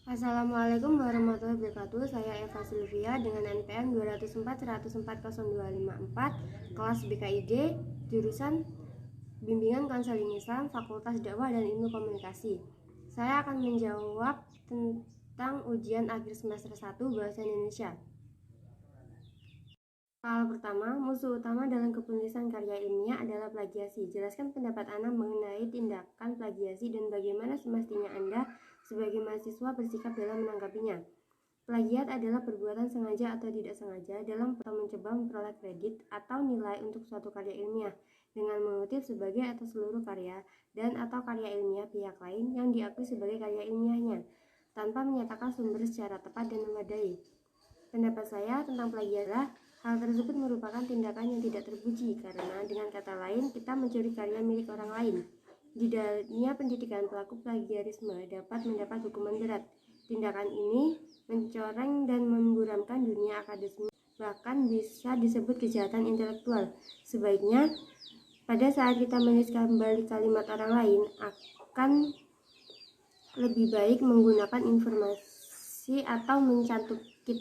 Assalamualaikum warahmatullahi wabarakatuh. Saya Eva Silvia dengan NPM 204 kelas BKID, jurusan Bimbingan Konseling Islam, Fakultas Dakwah dan Ilmu Komunikasi. Saya akan menjawab tentang ujian akhir semester 1 Bahasa Indonesia. Soal pertama, musuh utama dalam kepenulisan karya ilmiah adalah plagiasi. Jelaskan pendapat Anda mengenai tindakan plagiasi dan bagaimana semestinya Anda sebagai mahasiswa bersikap dalam menanggapinya. Plagiat adalah perbuatan sengaja atau tidak sengaja dalam mencoba memperoleh kredit atau nilai untuk suatu karya ilmiah dengan mengutip sebagai atau seluruh karya dan atau karya ilmiah pihak lain yang diakui sebagai karya ilmiahnya tanpa menyatakan sumber secara tepat dan memadai. Pendapat saya tentang plagiat adalah hal tersebut merupakan tindakan yang tidak terpuji karena dengan kata lain kita mencuri karya milik orang lain. Di dunia pendidikan, pelaku plagiarisme dapat mendapat hukuman berat. Tindakan ini mencoreng dan memburamkan dunia akademik, bahkan bisa disebut kejahatan intelektual. Sebaiknya pada saat kita menulis kembali kalimat orang lain akan lebih baik menggunakan informasi atau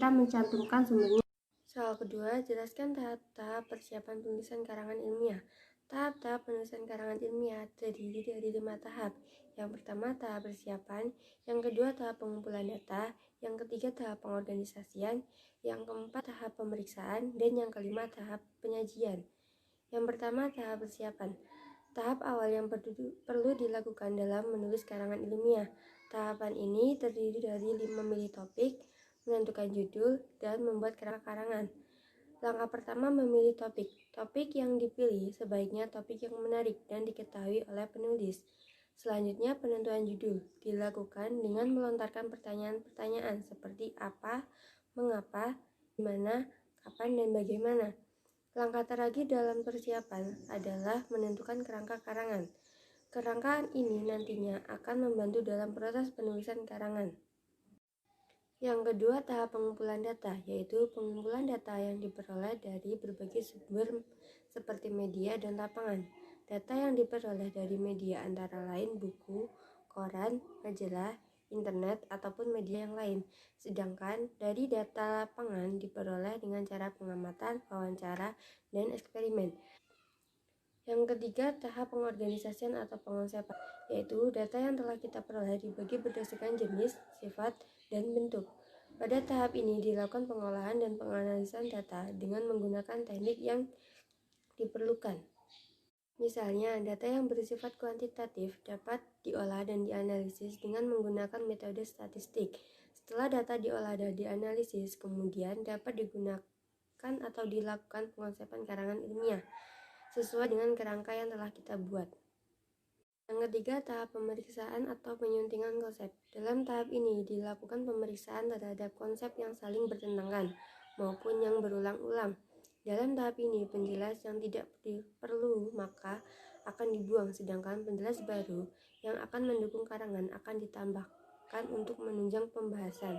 mencantumkan sumbernya. Soal kedua, jelaskan tahap-tahap persiapan penulisan karangan ilmiah. Tahap-tahap penulisan karangan ilmiah terdiri dari 5 tahap. Yang pertama, tahap persiapan. Yang kedua, tahap pengumpulan data. Yang ketiga, tahap pengorganisasian. Yang keempat, tahap pemeriksaan. Dan yang kelima, tahap penyajian. Yang pertama, tahap persiapan. Tahap awal yang perlu dilakukan dalam menulis karangan ilmiah. Tahapan ini terdiri dari 5 memilih topik, menentukan judul, dan membuat karangan. Langkah pertama memilih topik. Topik yang dipilih sebaiknya topik yang menarik dan diketahui oleh penulis. Selanjutnya penentuan judul dilakukan dengan melontarkan pertanyaan-pertanyaan seperti apa, mengapa, di mana, kapan, dan bagaimana. Langkah terakhir dalam persiapan adalah menentukan kerangka karangan. Kerangka ini nantinya akan membantu dalam proses penulisan karangan. Yang kedua, tahap pengumpulan data, yaitu pengumpulan data yang diperoleh dari berbagai sumber seperti media dan lapangan. Data yang diperoleh dari media antara lain buku, koran, majalah, internet, ataupun media yang lain. Sedangkan dari data lapangan diperoleh dengan cara pengamatan, wawancara, dan eksperimen. Yang ketiga, tahap pengorganisasian atau pengonsepan, yaitu data yang telah kita peroleh dibagi berdasarkan jenis, sifat, dan bentuk. Pada tahap ini dilakukan pengolahan dan penganalisan data dengan menggunakan teknik yang diperlukan. Misalnya, data yang bersifat kuantitatif dapat diolah dan dianalisis dengan menggunakan metode statistik. Setelah data diolah dan dianalisis, kemudian dapat digunakan atau dilakukan pengonsepan karangan ilmiah sesuai dengan kerangka yang telah kita buat. Yang ketiga, tahap pemeriksaan atau penyuntingan konsep. Dalam tahap ini dilakukan pemeriksaan terhadap konsep yang saling bertentangan maupun yang berulang-ulang. Dalam tahap ini, penjelas yang tidak perlu maka akan dibuang, sedangkan penjelas baru yang akan mendukung karangan akan ditambahkan untuk menunjang pembahasan.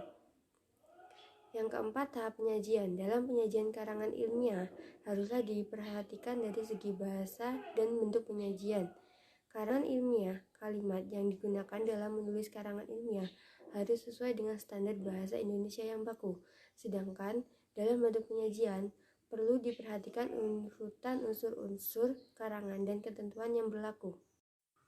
Yang keempat, tahap penyajian. Dalam penyajian karangan ilmiah, haruslah diperhatikan dari segi bahasa dan bentuk penyajian. Karangan ilmiah, kalimat yang digunakan dalam menulis karangan ilmiah harus sesuai dengan standar bahasa Indonesia yang baku. Sedangkan dalam bentuk penyajian, perlu diperhatikan urutan unsur-unsur karangan dan ketentuan yang berlaku.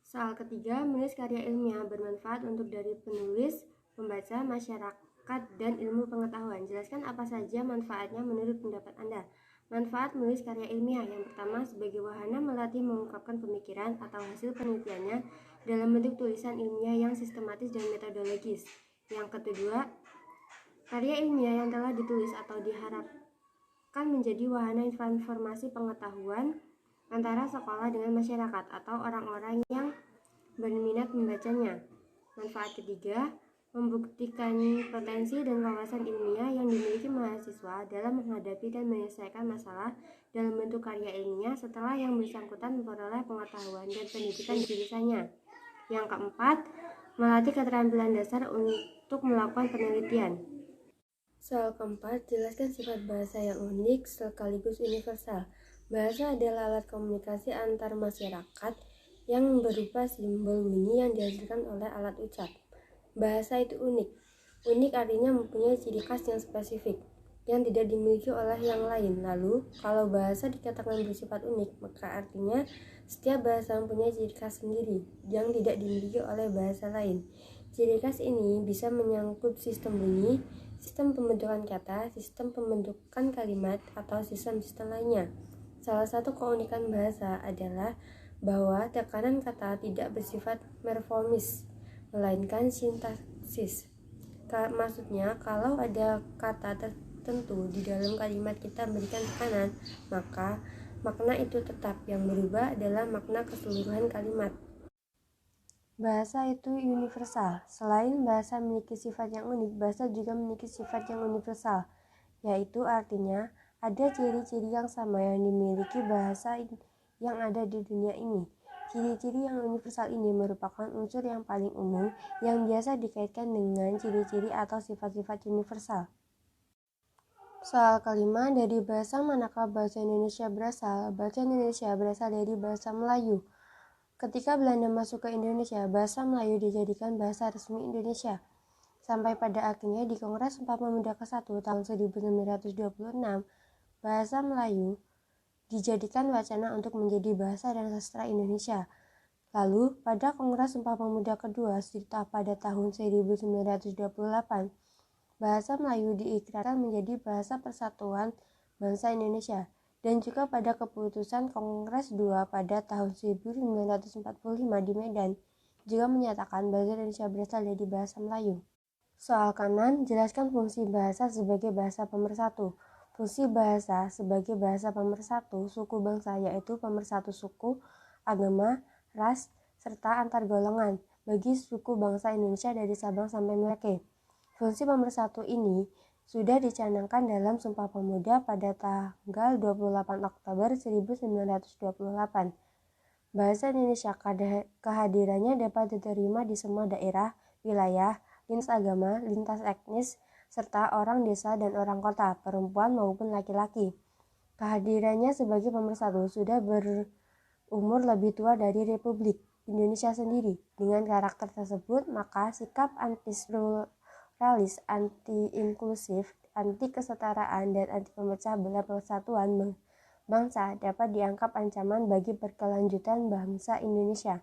Soal ketiga, menulis karya ilmiah bermanfaat untuk dari penulis, pembaca, masyarakat, dan ilmu pengetahuan. Jelaskan apa saja manfaatnya menurut pendapat Anda. Manfaat menulis karya ilmiah. Yang pertama, sebagai wahana melatih mengungkapkan pemikiran atau hasil penelitiannya dalam bentuk tulisan ilmiah yang sistematis dan metodologis. Yang kedua, karya ilmiah yang telah ditulis atau diharapkan menjadi wahana informasi pengetahuan antara sekolah dengan masyarakat atau orang-orang yang berminat membacanya. Manfaat ketiga, membuktikan potensi dan wawasan ilmiah yang dimiliki mahasiswa dalam menghadapi dan menyelesaikan masalah dalam bentuk karya ilmiah setelah yang bersangkutan memperoleh pengetahuan dan pendidikan di jurusannya. Yang keempat, melatih keterampilan dasar untuk melakukan penelitian. Soal keempat, jelaskan sifat bahasa yang unik sekaligus universal. Bahasa adalah alat komunikasi antar masyarakat yang berupa simbol bunyi yang dihasilkan oleh alat ucap. Bahasa itu unik. Unik artinya mempunyai ciri khas yang spesifik, yang tidak dimiliki oleh yang lain. Lalu, kalau bahasa dikatakan bersifat unik, maka artinya setiap bahasa mempunyai ciri khas sendiri, yang tidak dimiliki oleh bahasa lain. Ciri khas ini bisa menyangkut sistem bunyi, sistem pembentukan kata, sistem pembentukan kalimat, atau sistem-sistem lainnya. Salah satu keunikan bahasa adalah bahwa tekanan kata tidak bersifat morfomis, melainkan sintaksis. Maksudnya, kalau ada kata tertentu di dalam kalimat kita berikan tekanan, maka makna itu tetap, yang berubah adalah makna keseluruhan kalimat. Bahasa itu universal. Selain bahasa memiliki sifat yang unik, bahasa juga memiliki sifat yang universal, yaitu artinya ada ciri-ciri yang sama yang dimiliki bahasa yang ada di dunia ini. Ciri-ciri yang universal ini merupakan unsur yang paling umum yang biasa dikaitkan dengan ciri-ciri atau sifat-sifat universal. Soal kelima, dari bahasa manakah bahasa Indonesia berasal? Bahasa Indonesia berasal dari bahasa Melayu. Ketika Belanda masuk ke Indonesia, bahasa Melayu dijadikan bahasa resmi Indonesia. Sampai pada akhirnya di Kongres Sumpah Pemuda ke-1 tahun 1926, bahasa Melayu dijadikan wacana untuk menjadi bahasa dan sastra Indonesia. Lalu, pada Kongres Sumpah Pemuda kedua pada tahun 1928, bahasa Melayu diikrarkan menjadi bahasa persatuan bangsa Indonesia. Dan juga pada keputusan Kongres II pada tahun 1945 di Medan, juga menyatakan bahasa Indonesia berasal dari bahasa Melayu. Soal kanan, jelaskan fungsi bahasa sebagai bahasa pemersatu. Fungsi bahasa sebagai bahasa pemersatu suku bangsa yaitu pemersatu suku, agama, ras, serta antar golongan bagi suku bangsa Indonesia dari Sabang sampai Merauke. Fungsi pemersatu ini sudah dicanangkan dalam Sumpah Pemuda pada tanggal 28 Oktober 1928. Bahasa Indonesia kehadirannya dapat diterima di semua daerah, wilayah, lintas agama, lintas etnis, serta orang desa dan orang kota, perempuan maupun laki-laki. Kehadirannya sebagai pemersatu sudah berumur lebih tua dari Republik Indonesia sendiri. Dengan karakter tersebut, maka sikap anti-pluralis, anti-inklusif, anti-kesetaraan, dan anti-pemecah belah persatuan bangsa dapat dianggap ancaman bagi berkelanjutan bangsa Indonesia.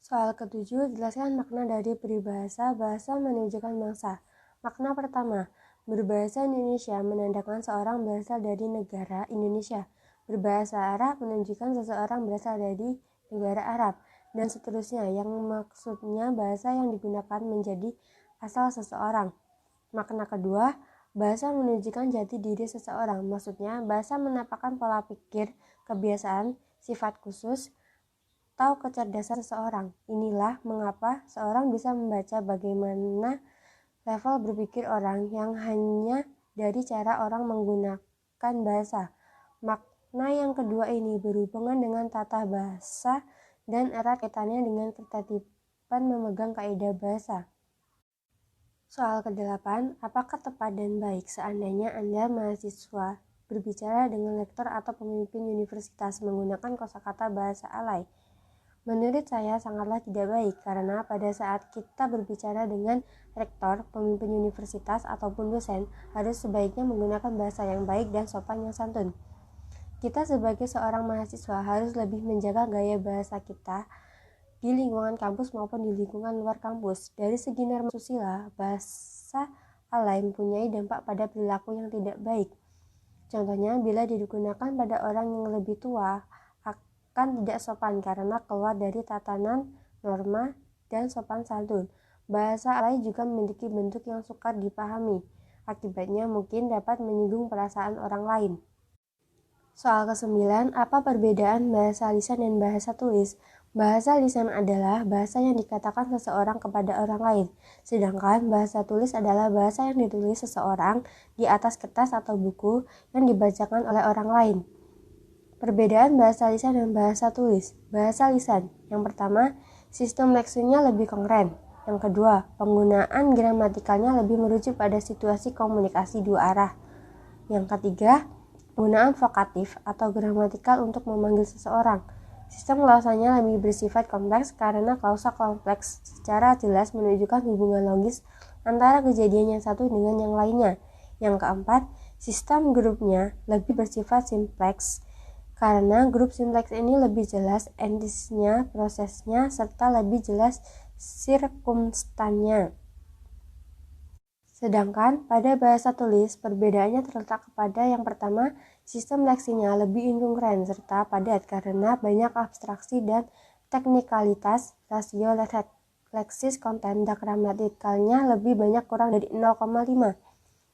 Soal ketujuh, jelaskan makna dari peribahasa bahasa menunjukkan bangsa. Makna pertama, berbahasa Indonesia menandakan seorang berasal dari negara Indonesia. Berbahasa Arab menunjukkan seseorang berasal dari negara Arab, dan seterusnya, yang maksudnya bahasa yang digunakan menjadi asal seseorang. Makna kedua, bahasa menunjukkan jati diri seseorang. Maksudnya, bahasa menampakkan pola pikir, kebiasaan, sifat khusus, atau kecerdasan seseorang. Inilah mengapa seorang bisa membaca bagaimana level berpikir orang yang hanya dari cara orang menggunakan bahasa. Makna yang kedua ini berhubungan dengan tata bahasa dan erat kaitannya dengan ketertiban memegang kaidah bahasa. Soal ke-8, apakah tepat dan baik seandainya Anda mahasiswa berbicara dengan lektor atau pemimpin universitas menggunakan kosakata bahasa alay? Menurut saya sangatlah tidak baik, karena pada saat kita berbicara dengan rektor, pemimpin universitas, ataupun dosen, harus sebaiknya menggunakan bahasa yang baik dan sopan yang santun. Kita sebagai seorang mahasiswa harus lebih menjaga gaya bahasa kita di lingkungan kampus maupun di lingkungan luar kampus. Dari segi norma susila, bahasa alay mempunyai dampak pada perilaku yang tidak baik. Contohnya, bila digunakan pada orang yang lebih tua, akan tidak sopan karena keluar dari tatanan, norma, dan sopan santun. Bahasa alay juga memiliki bentuk yang sukar dipahami. Akibatnya mungkin dapat menyinggung perasaan orang lain. Soal ke-9, apa perbedaan bahasa lisan dan bahasa tulis? Bahasa lisan adalah bahasa yang dikatakan seseorang kepada orang lain, sedangkan bahasa tulis adalah bahasa yang ditulis seseorang di atas kertas atau buku yang dibacakan oleh orang lain. Perbedaan bahasa lisan dan bahasa tulis. Bahasa lisan, yang pertama, sistem leksinya lebih konkret. Yang kedua, penggunaan gramatikalnya lebih merujuk pada situasi komunikasi dua arah. Yang ketiga, penggunaan vokatif atau gramatikal untuk memanggil seseorang. Sistem klausanya lebih bersifat kompleks karena klausa kompleks secara jelas menunjukkan hubungan logis antara kejadian yang satu dengan yang lainnya. Yang keempat, sistem grupnya lebih bersifat simpleks karena grup simpleks ini lebih jelas entitasnya, prosesnya, serta lebih jelas sirkumstannya. Sedangkan pada bahasa tulis, perbedaannya terletak kepada yang pertama, sistem leksinya lebih inkongruent serta padat karena banyak abstraksi dan teknikalitas. Rasio leksis konten dan gramatikalnya lebih banyak kurang dari 0,5.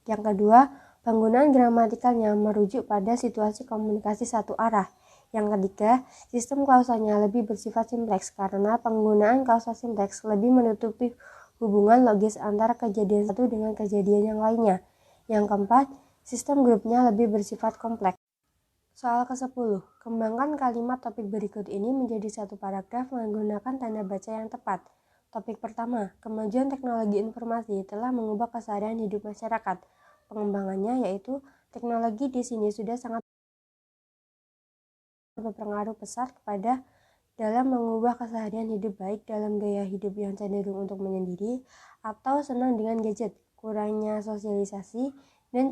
Yang kedua, penggunaan gramatikalnya merujuk pada situasi komunikasi satu arah. Yang ketiga, sistem klausanya lebih bersifat simpleks karena penggunaan klausa simpleks lebih menutupi hubungan logis antara kejadian satu dengan kejadian yang lainnya. Yang keempat, sistem grupnya lebih bersifat kompleks. Soal ke-10, kembangkan kalimat topik berikut ini menjadi satu paragraf menggunakan tanda baca yang tepat. Topik pertama, kemajuan teknologi informasi telah mengubah keseharian hidup masyarakat. Pengembangannya yaitu teknologi di sini sudah sangat berpengaruh besar kepada dalam mengubah keseharian hidup baik dalam gaya hidup yang cenderung untuk menyendiri atau senang dengan gadget, kurangnya sosialisasi, dan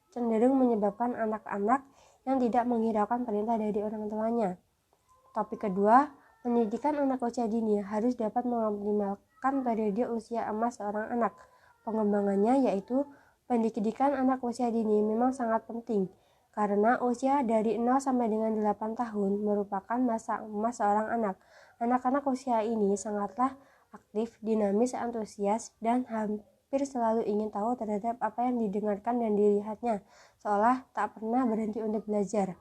cenderung menyebabkan anak-anak yang tidak menghiraukan perintah dari orang tuanya. Topik kedua, pendidikan anak usia dini harus dapat mengoptimalkan periode usia emas seorang anak. Pengembangannya yaitu pendidikan anak usia dini memang sangat penting karena usia dari 0 sampai dengan 8 tahun merupakan masa emas seorang anak. Anak-anak usia ini sangatlah aktif, dinamis, antusias, dan hampir selalu ingin tahu terhadap apa yang didengarkan dan dilihatnya, seolah tak pernah berhenti untuk belajar.